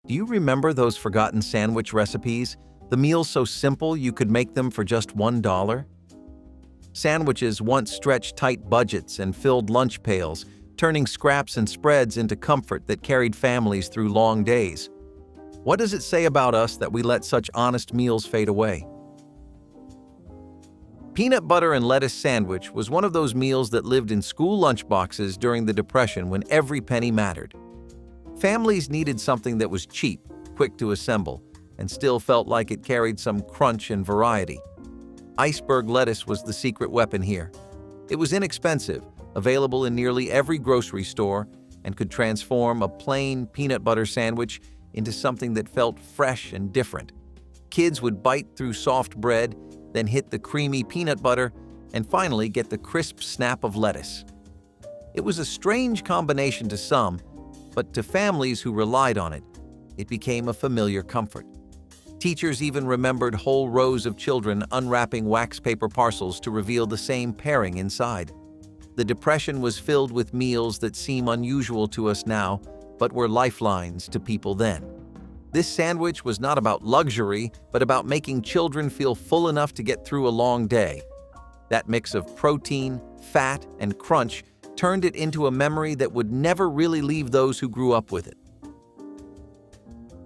Do you remember those forgotten sandwich recipes? The meals so simple you could make them for just $1? Sandwiches once stretched tight budgets and filled lunch pails, turning scraps and spreads into comfort that carried families through long days. What does it say about us that we let such honest meals fade away? Peanut butter and lettuce sandwich was one of those meals that lived in school lunchboxes during the Depression when every penny mattered. Families needed something that was cheap, quick to assemble, and still felt like it carried some crunch and variety. Iceberg lettuce was the secret weapon here. It was inexpensive, available in nearly every grocery store, and could transform a plain peanut butter sandwich into something that felt fresh and different. Kids would bite through soft bread, then hit the creamy peanut butter, and finally get the crisp snap of lettuce. It was a strange combination to some, but to families who relied on it, it became a familiar comfort. Teachers even remembered whole rows of children unwrapping wax paper parcels to reveal the same pairing inside. The Depression was filled with meals that seem unusual to us now, but were lifelines to people then. This sandwich was not about luxury, but about making children feel full enough to get through a long day. That mix of protein, fat, and crunch turned it into a memory that would never really leave those who grew up with it.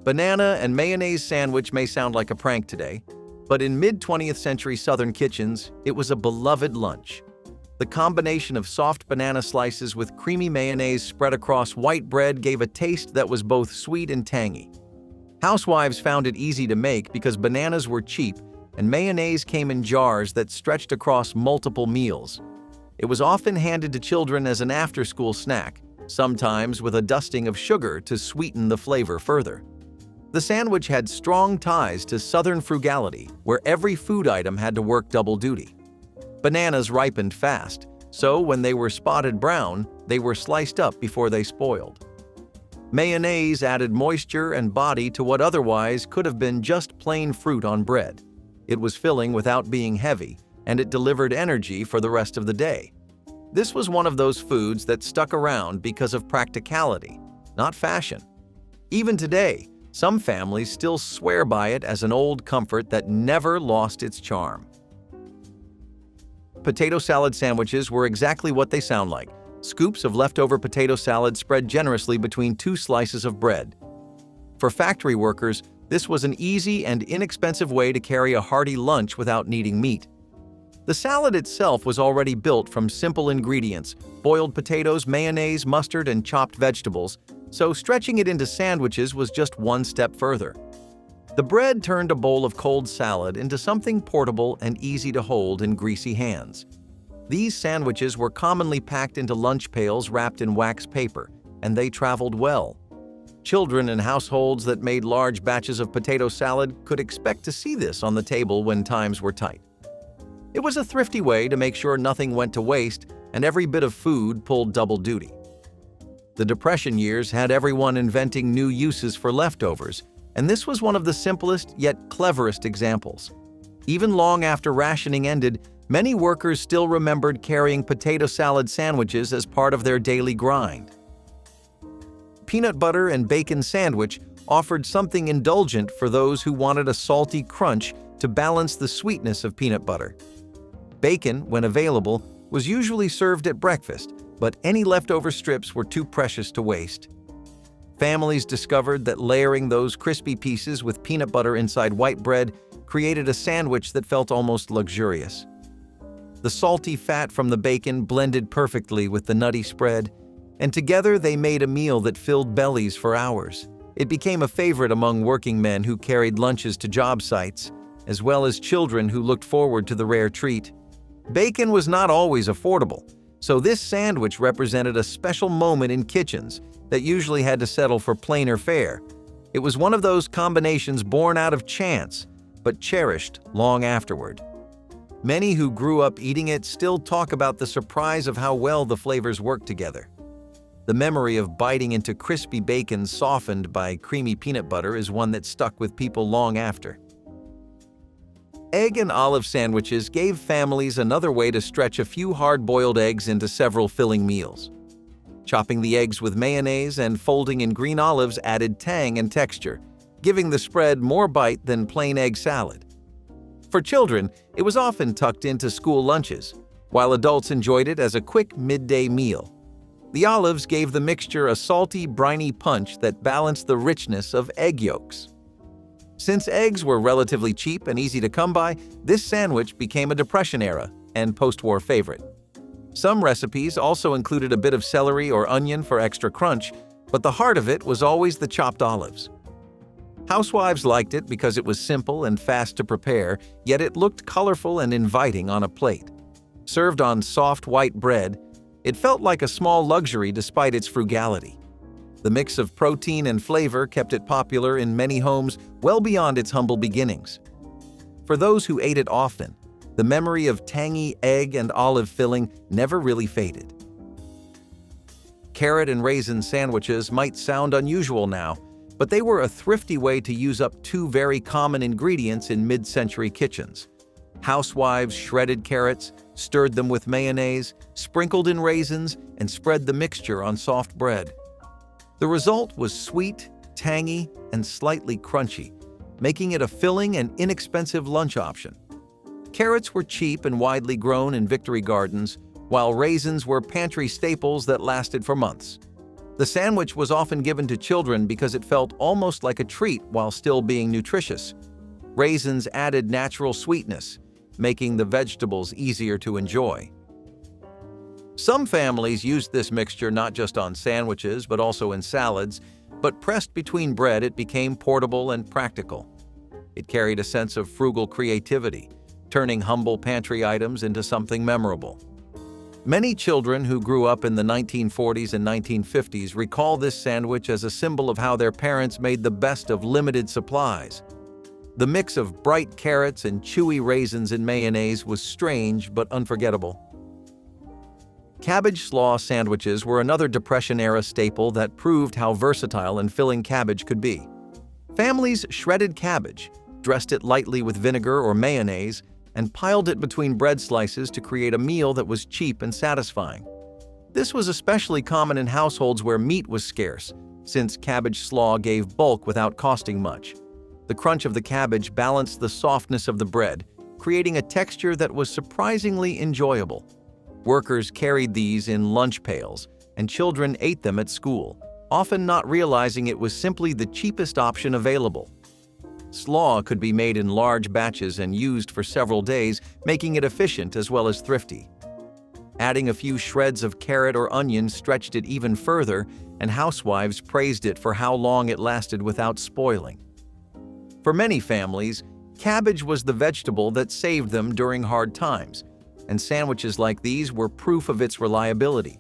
Banana and mayonnaise sandwich may sound like a prank today, but in mid-20th century Southern kitchens, it was a beloved lunch. The combination of soft banana slices with creamy mayonnaise spread across white bread gave a taste that was both sweet and tangy. Housewives found it easy to make because bananas were cheap and mayonnaise came in jars that stretched across multiple meals. It was often handed to children as an after-school snack, sometimes with a dusting of sugar to sweeten the flavor further. The sandwich had strong ties to Southern frugality, where every food item had to work double duty. Bananas ripened fast, so when they were spotted brown, they were sliced up before they spoiled. Mayonnaise added moisture and body to what otherwise could have been just plain fruit on bread. It was filling without being heavy, and it delivered energy for the rest of the day. This was one of those foods that stuck around because of practicality, not fashion. Even today, some families still swear by it as an old comfort that never lost its charm. Potato salad sandwiches were exactly what they sound like: scoops of leftover potato salad spread generously between two slices of bread. For factory workers, this was an easy and inexpensive way to carry a hearty lunch without needing meat. The salad itself was already built from simple ingredients: boiled potatoes, mayonnaise, mustard, and chopped vegetables, so stretching it into sandwiches was just one step further. The bread turned a bowl of cold salad into something portable and easy to hold in greasy hands. These sandwiches were commonly packed into lunch pails wrapped in wax paper, and they traveled well. Children in households that made large batches of potato salad could expect to see this on the table when times were tight. It was a thrifty way to make sure nothing went to waste and every bit of food pulled double duty. The Depression years had everyone inventing new uses for leftovers, and this was one of the simplest yet cleverest examples. Even long after rationing ended, many workers still remembered carrying potato salad sandwiches as part of their daily grind. Peanut butter and bacon sandwich offered something indulgent for those who wanted a salty crunch to balance the sweetness of peanut butter. Bacon, when available, was usually served at breakfast, but any leftover strips were too precious to waste. Families discovered that layering those crispy pieces with peanut butter inside white bread created a sandwich that felt almost luxurious. The salty fat from the bacon blended perfectly with the nutty spread, and together they made a meal that filled bellies for hours. It became a favorite among working men who carried lunches to job sites, as well as children who looked forward to the rare treat. Bacon was not always affordable, so this sandwich represented a special moment in kitchens that usually had to settle for plainer fare. It was one of those combinations born out of chance, but cherished long afterward. Many who grew up eating it still talk about the surprise of how well the flavors worked together. The memory of biting into crispy bacon softened by creamy peanut butter is one that stuck with people long after. Egg and olive sandwiches gave families another way to stretch a few hard-boiled eggs into several filling meals. Chopping the eggs with mayonnaise and folding in green olives added tang and texture, giving the spread more bite than plain egg salad. For children, it was often tucked into school lunches, while adults enjoyed it as a quick midday meal. The olives gave the mixture a salty, briny punch that balanced the richness of egg yolks. Since eggs were relatively cheap and easy to come by, this sandwich became a Depression-era and post-war favorite. Some recipes also included a bit of celery or onion for extra crunch, but the heart of it was always the chopped olives. Housewives liked it because it was simple and fast to prepare, yet it looked colorful and inviting on a plate. Served on soft white bread, it felt like a small luxury despite its frugality. The mix of protein and flavor kept it popular in many homes well beyond its humble beginnings. For those who ate it often, the memory of tangy egg and olive filling never really faded. Carrot and raisin sandwiches might sound unusual now, but they were a thrifty way to use up two very common ingredients in mid-century kitchens. Housewives shredded carrots, stirred them with mayonnaise, sprinkled in raisins, and spread the mixture on soft bread. The result was sweet, tangy, and slightly crunchy, making it a filling and inexpensive lunch option. Carrots were cheap and widely grown in victory gardens, while raisins were pantry staples that lasted for months. The sandwich was often given to children because it felt almost like a treat while still being nutritious. Raisins added natural sweetness, making the vegetables easier to enjoy. Some families used this mixture not just on sandwiches but also in salads, but pressed between bread it became portable and practical. It carried a sense of frugal creativity, turning humble pantry items into something memorable. Many children who grew up in the 1940s and 1950s recall this sandwich as a symbol of how their parents made the best of limited supplies. The mix of bright carrots and chewy raisins in mayonnaise was strange but unforgettable. Cabbage slaw sandwiches were another Depression-era staple that proved how versatile and filling cabbage could be. Families shredded cabbage, dressed it lightly with vinegar or mayonnaise, and piled it between bread slices to create a meal that was cheap and satisfying. This was especially common in households where meat was scarce, since cabbage slaw gave bulk without costing much. The crunch of the cabbage balanced the softness of the bread, creating a texture that was surprisingly enjoyable. Workers carried these in lunch pails, and children ate them at school, often not realizing it was simply the cheapest option available. Slaw could be made in large batches and used for several days, making it efficient as well as thrifty. Adding a few shreds of carrot or onion stretched it even further, and housewives praised it for how long it lasted without spoiling. For many families, cabbage was the vegetable that saved them during hard times, and sandwiches like these were proof of its reliability.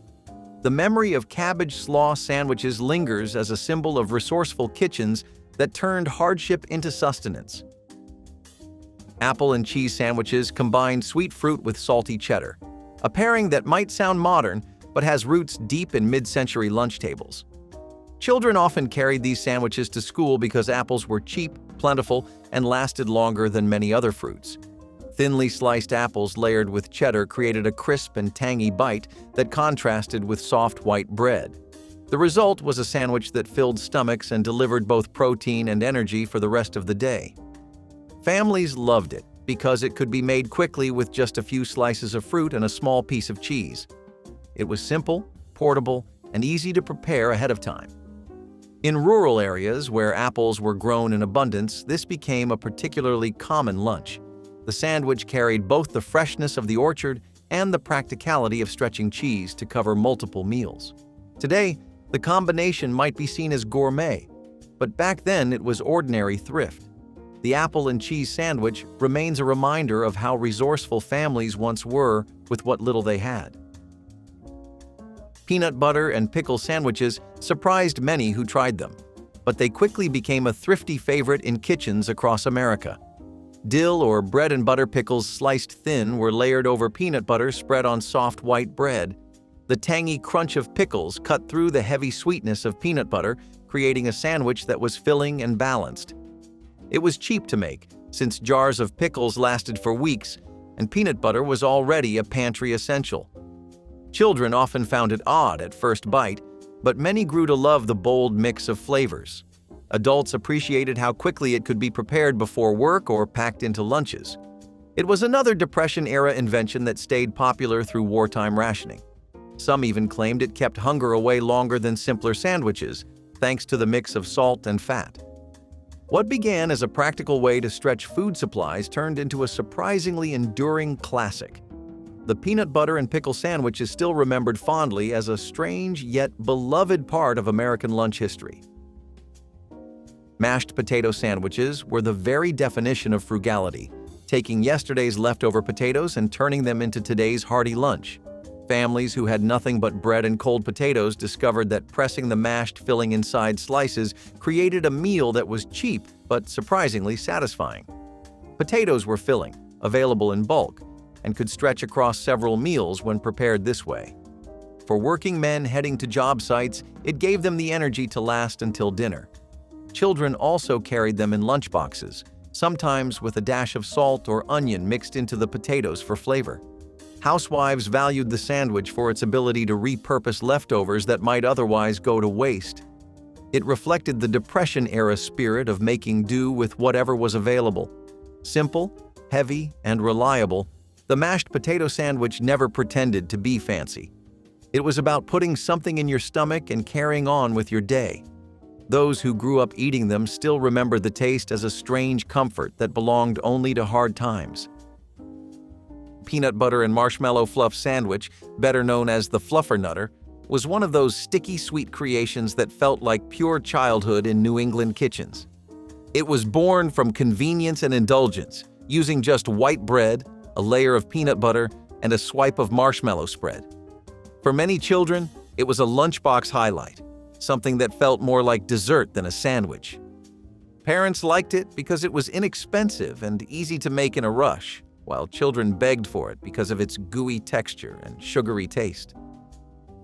The memory of cabbage slaw sandwiches lingers as a symbol of resourceful kitchens that turned hardship into sustenance. Apple and cheese sandwiches combined sweet fruit with salty cheddar, a pairing that might sound modern but has roots deep in mid-century lunch tables. Children often carried these sandwiches to school because apples were cheap, plentiful, and lasted longer than many other fruits. Thinly sliced apples layered with cheddar created a crisp and tangy bite that contrasted with soft white bread. The result was a sandwich that filled stomachs and delivered both protein and energy for the rest of the day. Families loved it because it could be made quickly with just a few slices of fruit and a small piece of cheese. It was simple, portable, and easy to prepare ahead of time. In rural areas where apples were grown in abundance, this became a particularly common lunch. The sandwich carried both the freshness of the orchard and the practicality of stretching cheese to cover multiple meals. Today, the combination might be seen as gourmet, but back then it was ordinary thrift. The apple and cheese sandwich remains a reminder of how resourceful families once were with what little they had. Peanut butter and pickle sandwiches surprised many who tried them, but they quickly became a thrifty favorite in kitchens across America. Dill or bread and butter pickles sliced thin were layered over peanut butter spread on soft white bread. The tangy crunch of pickles cut through the heavy sweetness of peanut butter, creating a sandwich that was filling and balanced. It was cheap to make, since jars of pickles lasted for weeks, and peanut butter was already a pantry essential. Children often found it odd at first bite, but many grew to love the bold mix of flavors. Adults appreciated how quickly it could be prepared before work or packed into lunches. It was another Depression-era invention that stayed popular through wartime rationing. Some even claimed it kept hunger away longer than simpler sandwiches, thanks to the mix of salt and fat. What began as a practical way to stretch food supplies turned into a surprisingly enduring classic. The peanut butter and pickle sandwich is still remembered fondly as a strange yet beloved part of American lunch history. Mashed potato sandwiches were the very definition of frugality, taking yesterday's leftover potatoes and turning them into today's hearty lunch. Families who had nothing but bread and cold potatoes discovered that pressing the mashed filling inside slices created a meal that was cheap but surprisingly satisfying. Potatoes were filling, available in bulk, and could stretch across several meals when prepared this way. For working men heading to job sites, it gave them the energy to last until dinner. Children also carried them in lunchboxes, sometimes with a dash of salt or onion mixed into the potatoes for flavor. Housewives valued the sandwich for its ability to repurpose leftovers that might otherwise go to waste. It reflected the Depression-era spirit of making do with whatever was available. Simple, heavy, and reliable, the mashed potato sandwich never pretended to be fancy. It was about putting something in your stomach and carrying on with your day. Those who grew up eating them still remember the taste as a strange comfort that belonged only to hard times. Peanut butter and marshmallow fluff sandwich, better known as the fluffernutter, was one of those sticky sweet creations that felt like pure childhood in New England kitchens. It was born from convenience and indulgence, using just white bread, a layer of peanut butter, and a swipe of marshmallow spread. For many children, it was a lunchbox highlight, something that felt more like dessert than a sandwich. Parents liked it because it was inexpensive and easy to make in a rush, while children begged for it because of its gooey texture and sugary taste.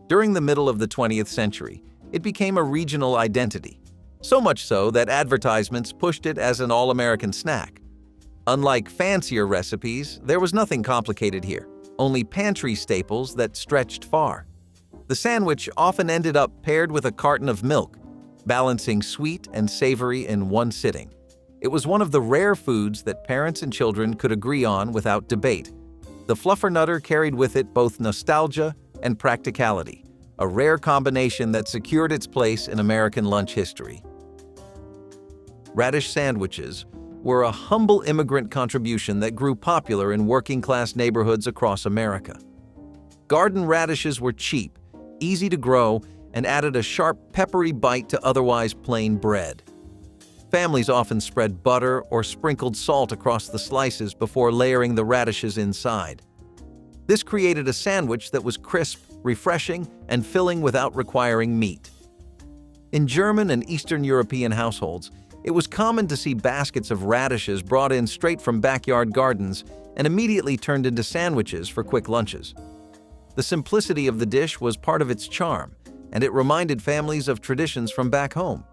During the middle of the 20th century, it became a regional identity, so much so that advertisements pushed it as an all-American snack. Unlike fancier recipes, there was nothing complicated here, only pantry staples that stretched far. The sandwich often ended up paired with a carton of milk, balancing sweet and savory in one sitting. It was one of the rare foods that parents and children could agree on without debate. The fluffernutter carried with it both nostalgia and practicality, a rare combination that secured its place in American lunch history. Radish sandwiches were a humble immigrant contribution that grew popular in working-class neighborhoods across America. Garden radishes were cheap, easy to grow, and added a sharp, peppery bite to otherwise plain bread. Families often spread butter or sprinkled salt across the slices before layering the radishes inside. This created a sandwich that was crisp, refreshing, and filling without requiring meat. In German and Eastern European households, it was common to see baskets of radishes brought in straight from backyard gardens and immediately turned into sandwiches for quick lunches. The simplicity of the dish was part of its charm, and it reminded families of traditions from back home.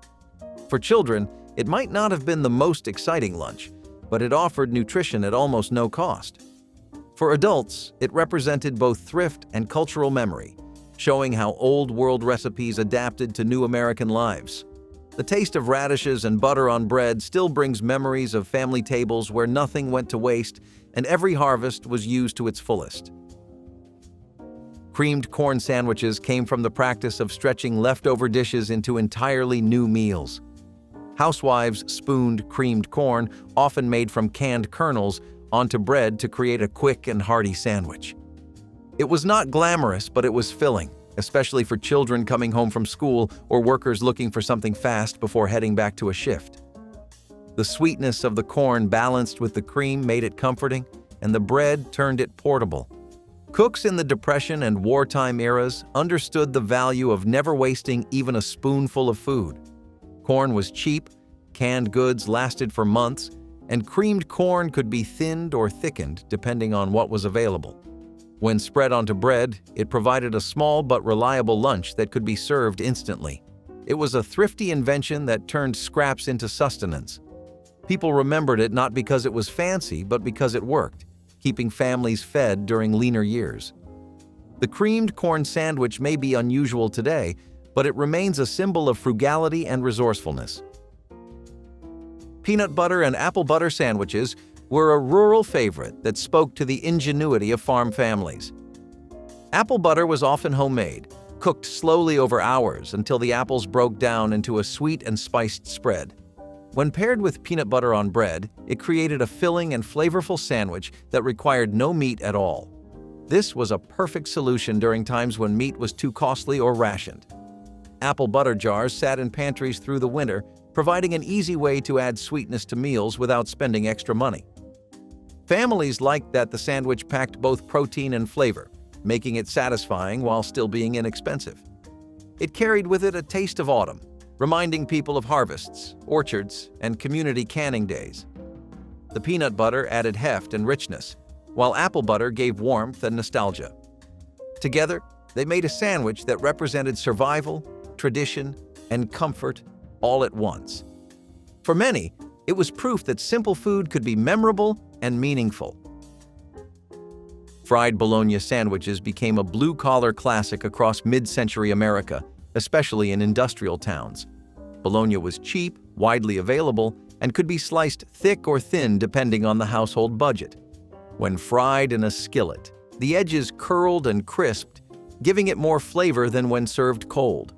For children, it might not have been the most exciting lunch, but it offered nutrition at almost no cost. For adults, it represented both thrift and cultural memory, showing how old world recipes adapted to new American lives. The taste of radishes and butter on bread still brings memories of family tables where nothing went to waste and every harvest was used to its fullest. Creamed corn sandwiches came from the practice of stretching leftover dishes into entirely new meals. Housewives spooned creamed corn, often made from canned kernels, onto bread to create a quick and hearty sandwich. It was not glamorous, but it was filling, especially for children coming home from school or workers looking for something fast before heading back to a shift. The sweetness of the corn balanced with the cream made it comforting, and the bread turned it portable. Cooks in the Depression and wartime eras understood the value of never wasting even a spoonful of food. Corn was cheap, canned goods lasted for months, and creamed corn could be thinned or thickened depending on what was available. When spread onto bread, it provided a small but reliable lunch that could be served instantly. It was a thrifty invention that turned scraps into sustenance. People remembered it not because it was fancy, but because it worked, keeping families fed during leaner years. The creamed corn sandwich may be unusual today, but it remains a symbol of frugality and resourcefulness. Peanut butter and apple butter sandwiches were a rural favorite that spoke to the ingenuity of farm families. Apple butter was often homemade, cooked slowly over hours until the apples broke down into a sweet and spiced spread. When paired with peanut butter on bread, it created a filling and flavorful sandwich that required no meat at all. This was a perfect solution during times when meat was too costly or rationed. Apple butter jars sat in pantries through the winter, providing an easy way to add sweetness to meals without spending extra money. Families liked that the sandwich packed both protein and flavor, making it satisfying while still being inexpensive. It carried with it a taste of autumn, reminding people of harvests, orchards, and community canning days. The peanut butter added heft and richness, while apple butter gave warmth and nostalgia. Together, they made a sandwich that represented survival, tradition, and comfort all at once. For many, it was proof that simple food could be memorable and meaningful. Fried bologna sandwiches became a blue-collar classic across mid-century America, especially in industrial towns. Bologna was cheap, widely available, and could be sliced thick or thin depending on the household budget. When fried in a skillet, the edges curled and crisped, giving it more flavor than when served cold.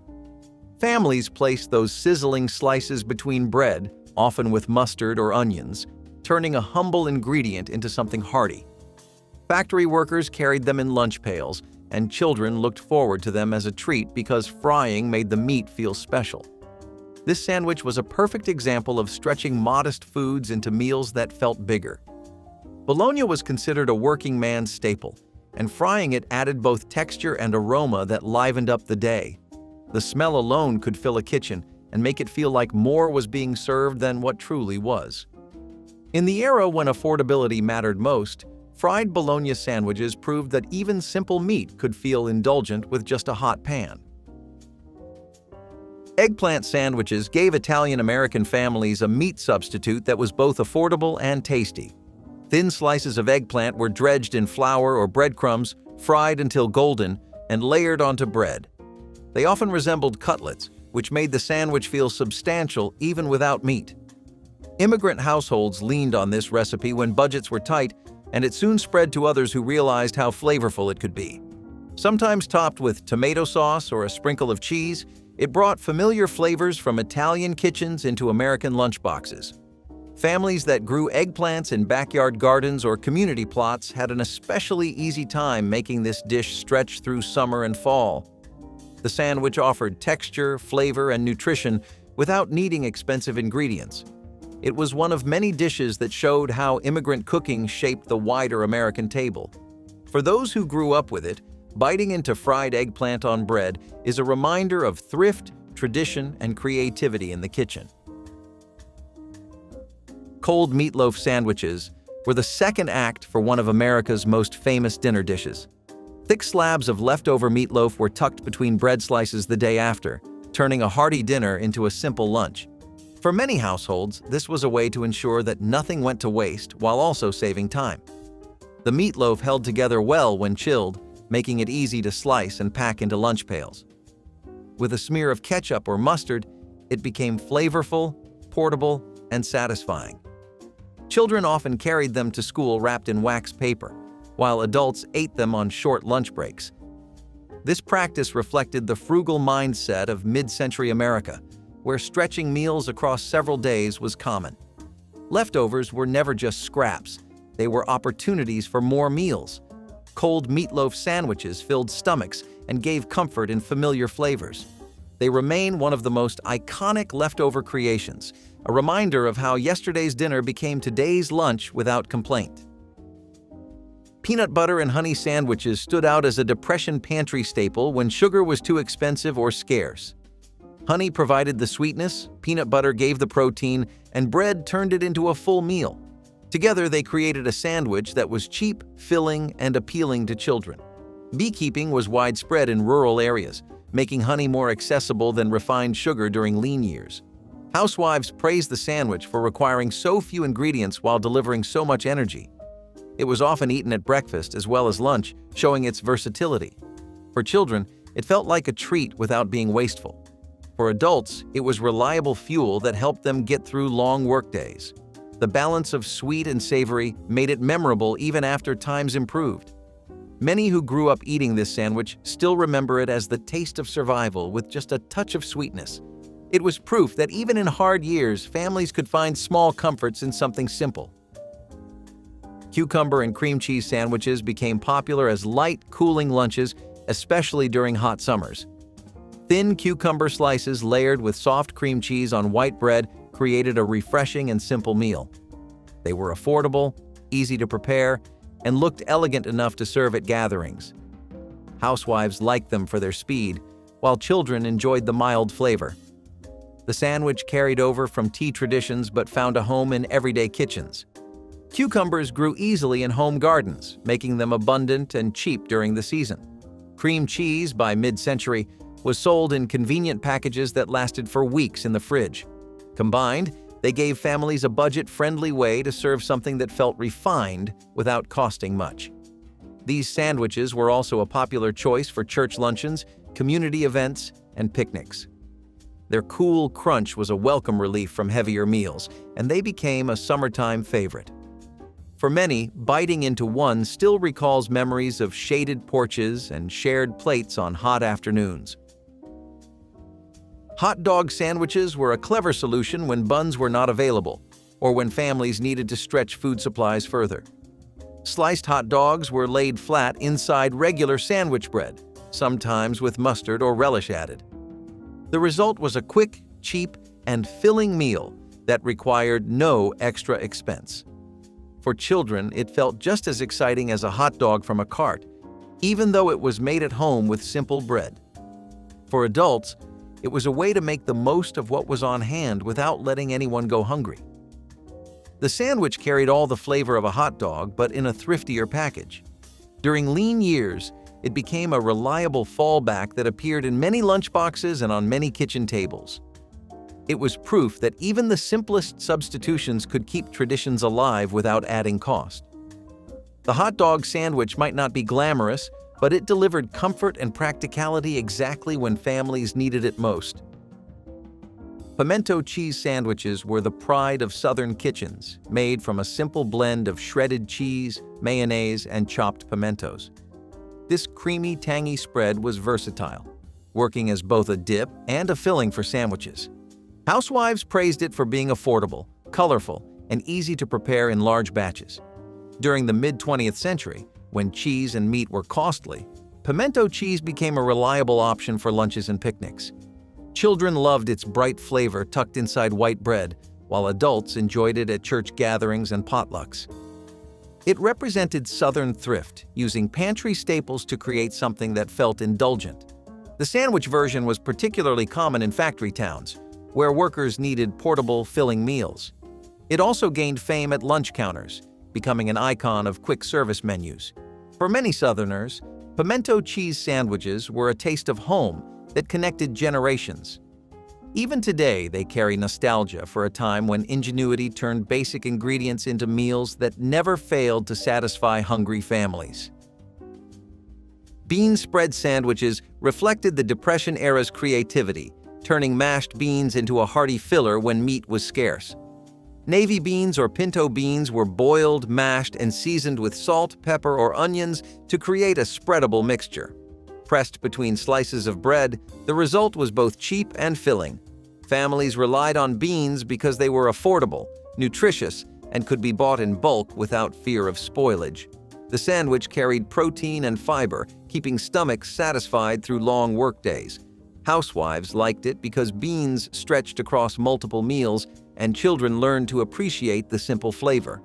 Families placed those sizzling slices between bread, often with mustard or onions, turning a humble ingredient into something hearty. Factory workers carried them in lunch pails, and children looked forward to them as a treat because frying made the meat feel special. This sandwich was a perfect example of stretching modest foods into meals that felt bigger. Bologna was considered a working man's staple, and frying it added both texture and aroma that livened up the day. The smell alone could fill a kitchen and make it feel like more was being served than what truly was. In the era when affordability mattered most, fried bologna sandwiches proved that even simple meat could feel indulgent with just a hot pan. Eggplant sandwiches gave Italian-American families a meat substitute that was both affordable and tasty. Thin slices of eggplant were dredged in flour or breadcrumbs, fried until golden, and layered onto bread. They often resembled cutlets, which made the sandwich feel substantial even without meat. Immigrant households leaned on this recipe when budgets were tight, and it soon spread to others who realized how flavorful it could be. Sometimes topped with tomato sauce or a sprinkle of cheese, it brought familiar flavors from Italian kitchens into American lunchboxes. Families that grew eggplants in backyard gardens or community plots had an especially easy time making this dish stretch through summer and fall. The sandwich offered texture, flavor, and nutrition without needing expensive ingredients. It was one of many dishes that showed how immigrant cooking shaped the wider American table. For those who grew up with it, biting into fried eggplant on bread is a reminder of thrift, tradition, and creativity in the kitchen. Cold meatloaf sandwiches were the second act for one of America's most famous dinner dishes. Thick slabs of leftover meatloaf were tucked between bread slices the day after, turning a hearty dinner into a simple lunch. For many households, this was a way to ensure that nothing went to waste while also saving time. The meatloaf held together well when chilled, making it easy to slice and pack into lunch pails. With a smear of ketchup or mustard, it became flavorful, portable, and satisfying. Children often carried them to school wrapped in wax paper, while adults ate them on short lunch breaks. This practice reflected the frugal mindset of mid-century America, where stretching meals across several days was common. Leftovers were never just scraps, they were opportunities for more meals. Cold meatloaf sandwiches filled stomachs and gave comfort in familiar flavors. They remain one of the most iconic leftover creations, a reminder of how yesterday's dinner became today's lunch without complaint. Peanut butter and honey sandwiches stood out as a Depression pantry staple when sugar was too expensive or scarce. Honey provided the sweetness, peanut butter gave the protein, and bread turned it into a full meal. Together, they created a sandwich that was cheap, filling, and appealing to children. Beekeeping was widespread in rural areas, making honey more accessible than refined sugar during lean years. Housewives praised the sandwich for requiring so few ingredients while delivering so much energy. It was often eaten at breakfast as well as lunch, showing its versatility. For children, it felt like a treat without being wasteful. For adults, it was reliable fuel that helped them get through long workdays. The balance of sweet and savory made it memorable even after times improved. Many who grew up eating this sandwich still remember it as the taste of survival with just a touch of sweetness. It was proof that even in hard years, families could find small comforts in something simple. Cucumber and cream cheese sandwiches became popular as light, cooling lunches, especially during hot summers. Thin cucumber slices layered with soft cream cheese on white bread created a refreshing and simple meal. They were affordable, easy to prepare, and looked elegant enough to serve at gatherings. Housewives liked them for their speed, while children enjoyed the mild flavor. The sandwich carried over from tea traditions but found a home in everyday kitchens. Cucumbers grew easily in home gardens, making them abundant and cheap during the season. Cream cheese, by mid-century, was sold in convenient packages that lasted for weeks in the fridge. Combined, they gave families a budget-friendly way to serve something that felt refined without costing much. These sandwiches were also a popular choice for church luncheons, community events, and picnics. Their cool crunch was a welcome relief from heavier meals, and they became a summertime favorite. For many, biting into one still recalls memories of shaded porches and shared plates on hot afternoons. Hot dog sandwiches were a clever solution when buns were not available, or when families needed to stretch food supplies further. Sliced hot dogs were laid flat inside regular sandwich bread, sometimes with mustard or relish added. The result was a quick, cheap, and filling meal that required no extra expense. For children, it felt just as exciting as a hot dog from a cart, even though it was made at home with simple bread. For adults, it was a way to make the most of what was on hand without letting anyone go hungry. The sandwich carried all the flavor of a hot dog, but in a thriftier package. During lean years, it became a reliable fallback that appeared in many lunchboxes and on many kitchen tables. It was proof that even the simplest substitutions could keep traditions alive without adding cost. The hot dog sandwich might not be glamorous, but it delivered comfort and practicality exactly when families needed it most. Pimento cheese sandwiches were the pride of Southern kitchens, made from a simple blend of shredded cheese, mayonnaise, and chopped pimentos. This creamy, tangy spread was versatile, working as both a dip and a filling for sandwiches. Housewives praised it for being affordable, colorful, and easy to prepare in large batches. During the mid-20th century, when cheese and meat were costly, pimento cheese became a reliable option for lunches and picnics. Children loved its bright flavor tucked inside white bread, while adults enjoyed it at church gatherings and potlucks. It represented Southern thrift, using pantry staples to create something that felt indulgent. The sandwich version was particularly common in factory towns, where workers needed portable, filling meals. It also gained fame at lunch counters, becoming an icon of quick-service menus. For many Southerners, pimento cheese sandwiches were a taste of home that connected generations. Even today, they carry nostalgia for a time when ingenuity turned basic ingredients into meals that never failed to satisfy hungry families. Bean spread sandwiches reflected the Depression-era's creativity, turning mashed beans into a hearty filler when meat was scarce. Navy beans or pinto beans were boiled, mashed, and seasoned with salt, pepper, or onions to create a spreadable mixture. Pressed between slices of bread, the result was both cheap and filling. Families relied on beans because they were affordable, nutritious, and could be bought in bulk without fear of spoilage. The sandwich carried protein and fiber, keeping stomachs satisfied through long workdays. Housewives liked it because beans stretched across multiple meals, and children learned to appreciate the simple flavor.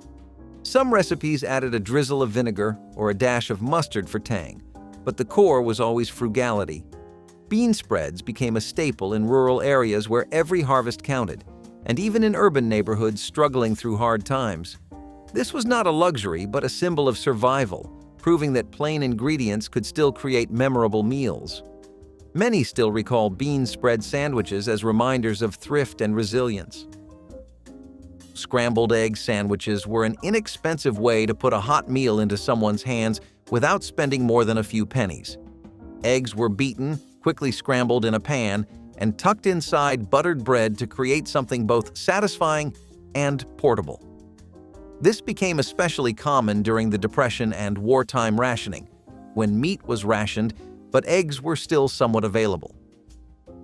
Some recipes added a drizzle of vinegar or a dash of mustard for tang, but the core was always frugality. Bean spreads became a staple in rural areas where every harvest counted, and even in urban neighborhoods struggling through hard times. This was not a luxury, but a symbol of survival, proving that plain ingredients could still create memorable meals. Many still recall bean spread sandwiches as reminders of thrift and resilience. Scrambled egg sandwiches were an inexpensive way to put a hot meal into someone's hands without spending more than a few pennies. Eggs were beaten, quickly scrambled in a pan, and tucked inside buttered bread to create something both satisfying and portable. This became especially common during the Depression and wartime rationing, when meat was rationed but eggs were still somewhat available.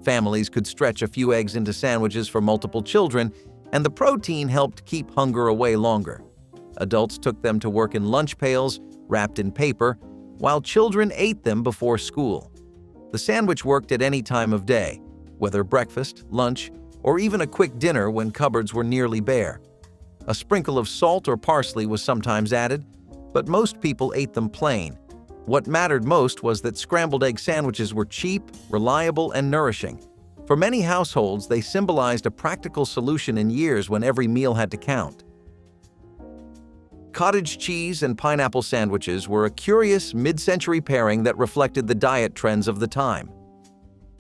Families could stretch a few eggs into sandwiches for multiple children, and the protein helped keep hunger away longer. Adults took them to work in lunch pails, wrapped in paper, while children ate them before school. The sandwich worked at any time of day, whether breakfast, lunch, or even a quick dinner when cupboards were nearly bare. A sprinkle of salt or parsley was sometimes added, but most people ate them plain. What mattered most was that scrambled egg sandwiches were cheap, reliable, and nourishing. For many households, they symbolized a practical solution in years when every meal had to count. Cottage cheese and pineapple sandwiches were a curious mid-century pairing that reflected the diet trends of the time.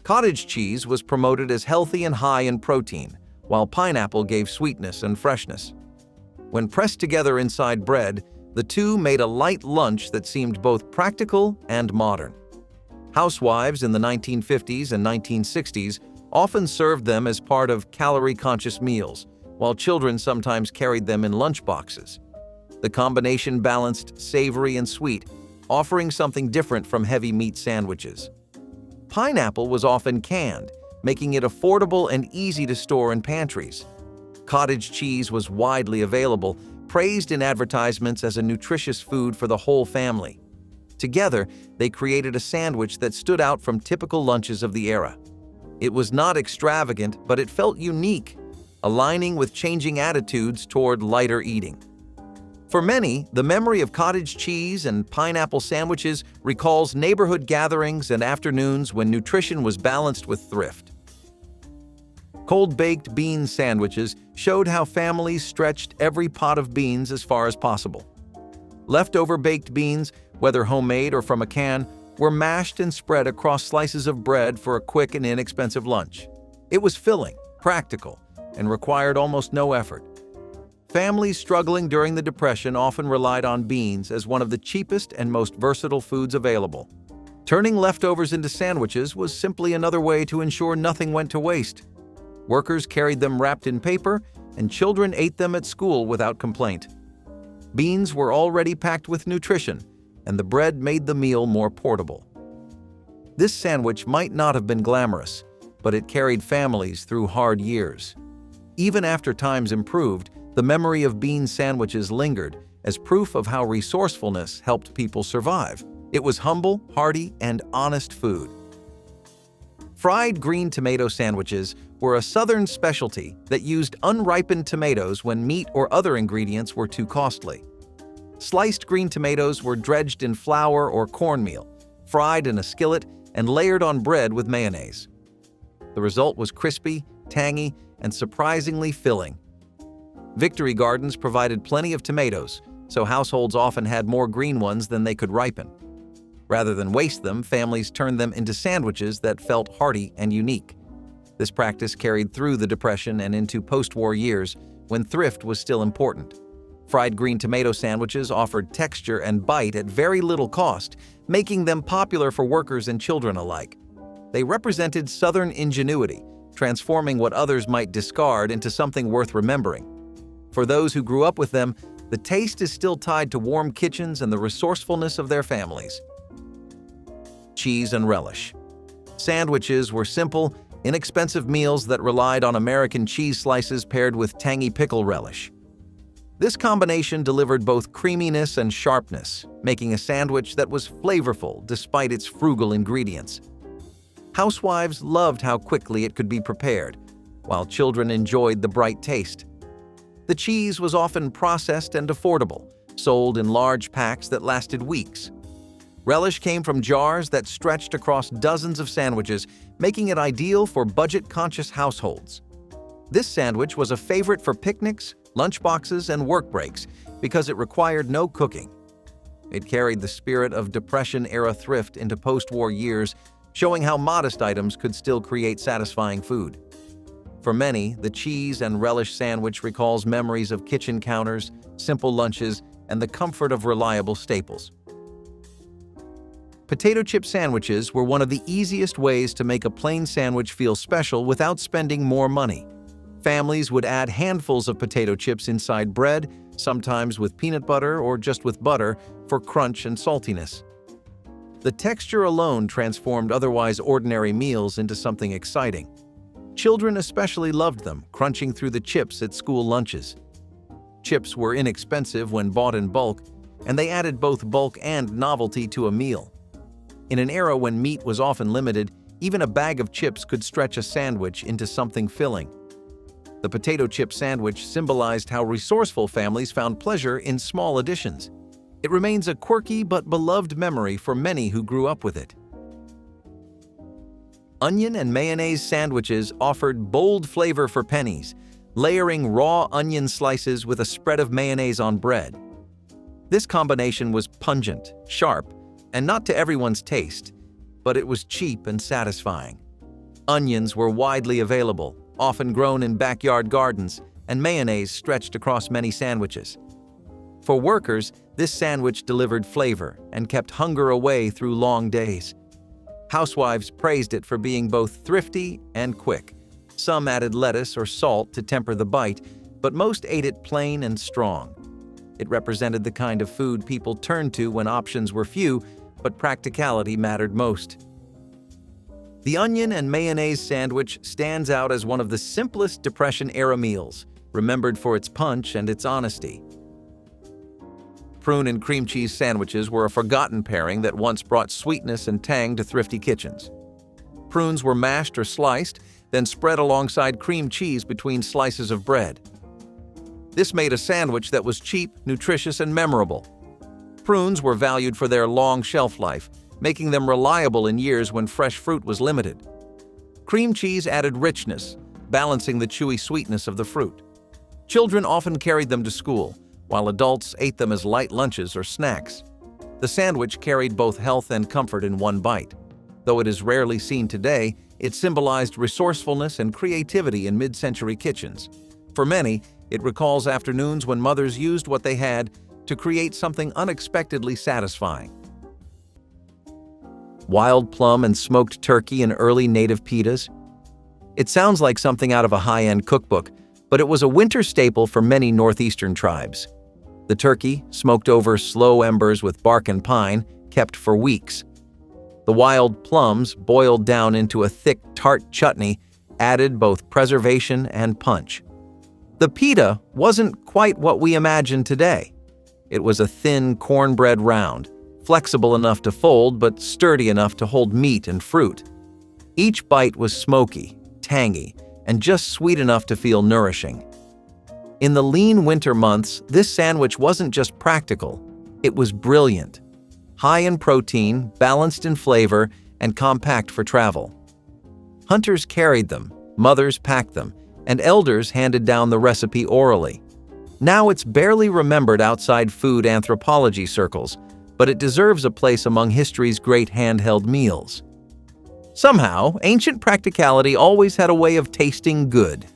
Cottage cheese was promoted as healthy and high in protein, while pineapple gave sweetness and freshness. When pressed together inside bread, the two made a light lunch that seemed both practical and modern. Housewives in the 1950s and 1960s often served them as part of calorie-conscious meals, while children sometimes carried them in lunchboxes. The combination balanced savory and sweet, offering something different from heavy meat sandwiches. Pineapple was often canned, making it affordable and easy to store in pantries. Cottage cheese was widely available, praised in advertisements as a nutritious food for the whole family. Together, they created a sandwich that stood out from typical lunches of the era. It was not extravagant, but it felt unique, aligning with changing attitudes toward lighter eating. For many, the memory of cottage cheese and pineapple sandwiches recalls neighborhood gatherings and afternoons when nutrition was balanced with thrift. Cold-baked bean sandwiches showed how families stretched every pot of beans as far as possible. Leftover baked beans, whether homemade or from a can, were mashed and spread across slices of bread for a quick and inexpensive lunch. It was filling, practical, and required almost no effort. Families struggling during the Depression often relied on beans as one of the cheapest and most versatile foods available. Turning leftovers into sandwiches was simply another way to ensure nothing went to waste. Workers carried them wrapped in paper, and children ate them at school without complaint. Beans were already packed with nutrition, and the bread made the meal more portable. This sandwich might not have been glamorous, but it carried families through hard years. Even after times improved, the memory of bean sandwiches lingered as proof of how resourcefulness helped people survive. It was humble, hearty, and honest food. Fried green tomato sandwiches were a Southern specialty that used unripened tomatoes when meat or other ingredients were too costly. Sliced green tomatoes were dredged in flour or cornmeal, fried in a skillet, and layered on bread with mayonnaise. The result was crispy, tangy, and surprisingly filling. Victory gardens provided plenty of tomatoes, so households often had more green ones than they could ripen. Rather than waste them, families turned them into sandwiches that felt hearty and unique. This practice carried through the Depression and into post-war years, when thrift was still important. Fried green tomato sandwiches offered texture and bite at very little cost, making them popular for workers and children alike. They represented Southern ingenuity, transforming what others might discard into something worth remembering. For those who grew up with them, the taste is still tied to warm kitchens and the resourcefulness of their families. Cheese and relish. Sandwiches were simple, inexpensive meals that relied on American cheese slices paired with tangy pickle relish. This combination delivered both creaminess and sharpness, making a sandwich that was flavorful despite its frugal ingredients. Housewives loved how quickly it could be prepared, while children enjoyed the bright taste. The cheese was often processed and affordable, sold in large packs that lasted weeks. Relish came from jars that stretched across dozens of sandwiches, making it ideal for budget-conscious households. This sandwich was a favorite for picnics, lunchboxes, and work breaks because it required no cooking. It carried the spirit of Depression-era thrift into post-war years, showing how modest items could still create satisfying food. For many, the cheese and relish sandwich recalls memories of kitchen counters, simple lunches, and the comfort of reliable staples. Potato chip sandwiches were one of the easiest ways to make a plain sandwich feel special without spending more money. Families would add handfuls of potato chips inside bread, sometimes with peanut butter or just with butter, for crunch and saltiness. The texture alone transformed otherwise ordinary meals into something exciting. Children especially loved them, crunching through the chips at school lunches. Chips were inexpensive when bought in bulk, and they added both bulk and novelty to a meal. In an era when meat was often limited, even a bag of chips could stretch a sandwich into something filling. The potato chip sandwich symbolized how resourceful families found pleasure in small additions. It remains a quirky but beloved memory for many who grew up with it. Onion and mayonnaise sandwiches offered bold flavor for pennies, layering raw onion slices with a spread of mayonnaise on bread. This combination was pungent, sharp, and not to everyone's taste, but it was cheap and satisfying. Onions were widely available, often grown in backyard gardens, and mayonnaise stretched across many sandwiches. For workers, this sandwich delivered flavor and kept hunger away through long days. Housewives praised it for being both thrifty and quick. Some added lettuce or salt to temper the bite, but most ate it plain and strong. It represented the kind of food people turned to when options were few, but practicality mattered most. The onion and mayonnaise sandwich stands out as one of the simplest Depression-era meals, remembered for its punch and its honesty. Prune and cream cheese sandwiches were a forgotten pairing that once brought sweetness and tang to thrifty kitchens. Prunes were mashed or sliced, then spread alongside cream cheese between slices of bread. This made a sandwich that was cheap, nutritious, and memorable. Prunes were valued for their long shelf life, making them reliable in years when fresh fruit was limited. Cream cheese added richness, balancing the chewy sweetness of the fruit. Children often carried them to school, while adults ate them as light lunches or snacks. The sandwich carried both health and comfort in one bite. Though it is rarely seen today, it symbolized resourcefulness and creativity in mid-century kitchens. For many, it recalls afternoons when mothers used what they had to create something unexpectedly satisfying. Wild plum and smoked turkey in early native pitas. It sounds like something out of a high-end cookbook, but it was a winter staple for many northeastern tribes. The turkey, smoked over slow embers with bark and pine, kept for weeks. The wild plums, boiled down into a thick, tart chutney, added both preservation and punch. The pita wasn't quite what we imagine today. It was a thin cornbread round, flexible enough to fold but sturdy enough to hold meat and fruit. Each bite was smoky, tangy, and just sweet enough to feel nourishing. In the lean winter months, this sandwich wasn't just practical, it was brilliant. High in protein, balanced in flavor, and compact for travel. Hunters carried them, mothers packed them, and elders handed down the recipe orally. Now it's barely remembered outside food anthropology circles, but it deserves a place among history's great handheld meals. Somehow, ancient practicality always had a way of tasting good.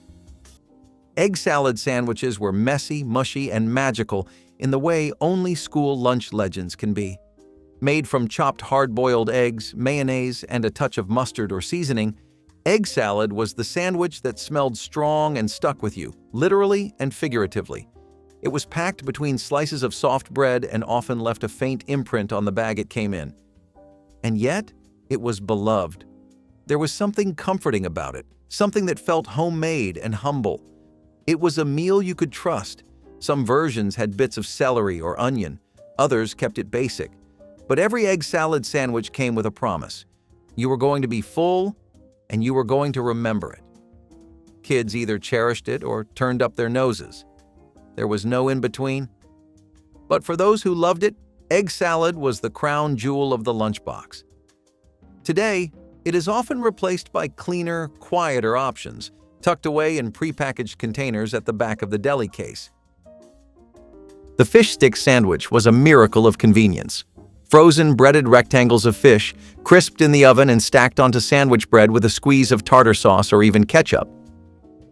Egg salad sandwiches were messy, mushy, and magical in the way only school lunch legends can be. Made from chopped hard-boiled eggs, mayonnaise, and a touch of mustard or seasoning, egg salad was the sandwich that smelled strong and stuck with you, literally and figuratively. It was packed between slices of soft bread and often left a faint imprint on the bag it came in. And yet, it was beloved. There was something comforting about it, something that felt homemade and humble. It was a meal you could trust. Some versions had bits of celery or onion, others kept it basic. But every egg salad sandwich came with a promise. You were going to be full, and you were going to remember it. Kids either cherished it or turned up their noses. There was no in-between. But for those who loved it, egg salad was the crown jewel of the lunchbox. Today, it is often replaced by cleaner, quieter options, tucked away in prepackaged containers at the back of the deli case. The fish stick sandwich was a miracle of convenience. Frozen breaded rectangles of fish, crisped in the oven and stacked onto sandwich bread with a squeeze of tartar sauce or even ketchup.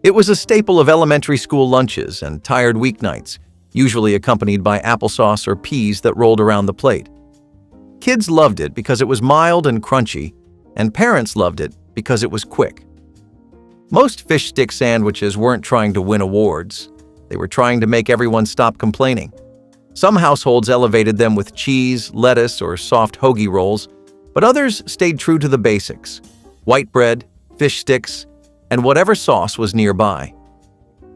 It was a staple of elementary school lunches and tired weeknights, usually accompanied by applesauce or peas that rolled around the plate. Kids loved it because it was mild and crunchy, and parents loved it because it was quick. Most fish stick sandwiches weren't trying to win awards. They were trying to make everyone stop complaining. Some households elevated them with cheese, lettuce, or soft hoagie rolls, but others stayed true to the basics: white bread, fish sticks, and whatever sauce was nearby.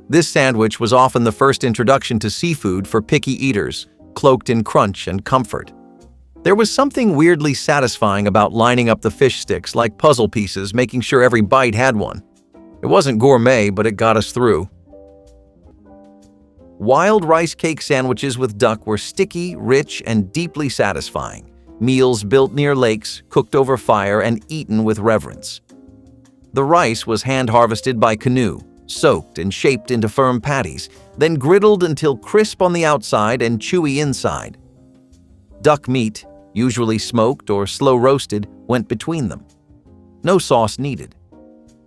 This sandwich was often the first introduction to seafood for picky eaters, cloaked in crunch and comfort. There was something weirdly satisfying about lining up the fish sticks like puzzle pieces, making sure every bite had one. It wasn't gourmet, but it got us through. Wild rice cake sandwiches with duck were sticky, rich, and deeply satisfying. Meals built near lakes, cooked over fire, and eaten with reverence. The rice was hand-harvested by canoe, soaked and shaped into firm patties, then griddled until crisp on the outside and chewy inside. Duck meat, usually smoked or slow-roasted, went between them. No sauce needed.